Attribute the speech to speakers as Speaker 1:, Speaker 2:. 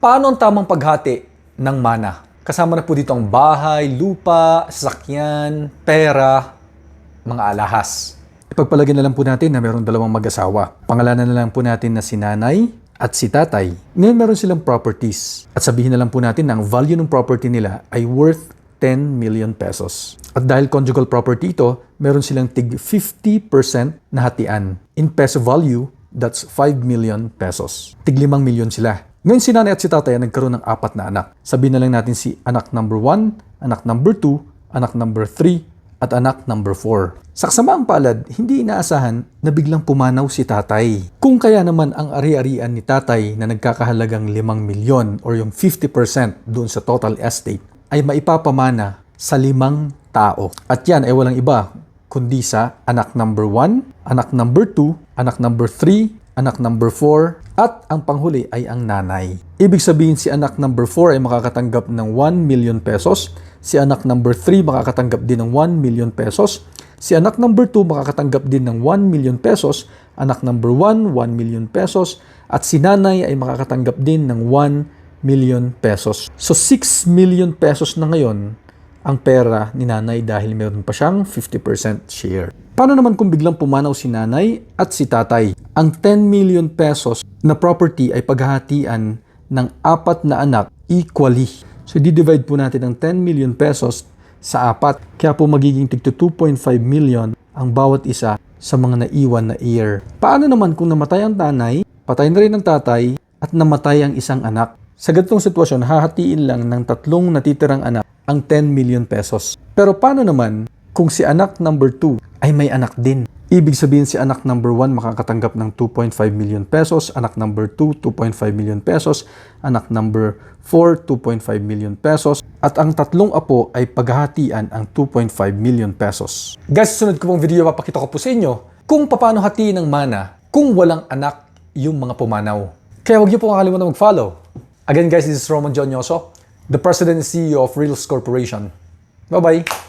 Speaker 1: Paano ang tamang paghati ng mana? Kasama na po dito ang bahay, lupa, sasakyan, pera, mga alahas. Ipagpalagay na lang po natin na mayroong dalawang mag-asawa. Pangalanan na lang po natin na si nanay at si tatay. Ngayon meron silang properties. At sabihin na lang po natin na ang value ng property nila ay worth 10 million pesos. At dahil conjugal property ito, meron silang tig 50% na hatian. In peso value, that's 5 million pesos. Tig 5 million sila. Ngayon si nanay at si tatay ay nagkaroon ng 4 na anak. Sabihin na lang natin si anak number 1, anak number 2, anak number 3, at anak number 4. Sa kasamaang palad, hindi inaasahan na biglang pumanaw si tatay. Kung kaya naman ang ari-arian ni tatay na nagkakahalagang 5 milyon or yung 50% doon sa total estate ay maipapamana sa 5 tao. At yan ay walang iba kundi sa anak number 1, anak number 2, anak number 3, anak number 4, at ang panghuli ay ang nanay. Ibig sabihin si anak number 4 ay makakatanggap ng 1 million pesos, si anak number 3 makakatanggap din ng 1 million pesos, si anak number 2 makakatanggap din ng 1 million pesos, anak number 1, 1 million pesos, at si nanay ay makakatanggap din ng 1 million pesos. So 6 million pesos na ngayon ang pera ni nanay dahil meron pa siyang 50% share. Paano naman kung biglang pumanaw si nanay at si tatay? Ang 10 million pesos na property ay paghahatian ng 4 na anak equally. So, di-divide po natin ang 10 million pesos sa 4. Kaya po magiging tig 2.5 million ang bawat isa sa mga naiwan na heir. Paano naman kung namatay ang nanay, patay na rin ang tatay, at namatay ang isang anak? Sa ganitong sitwasyon, hahatiin lang ng 3 natitirang anak ang 10 million pesos. Pero paano naman kung si anak number 2 ay may anak din? Ibig sabihin si anak number 1 makakatanggap ng 2.5 million pesos, anak number 2, 2.5 million pesos, anak number 4, 2.5 million pesos, at ang 3 apo ay paghahatian ang 2.5 million pesos. Guys, sa sunod ko pong video, papakita ko po sa inyo kung paano hatiin ng mana kung walang anak yung mga pumanaw. Kaya huwag niyo po kakalimutan mag-follow. Again guys, this is Roman Jonyoso, the President and CEO of Reels Corporation. Bye-bye!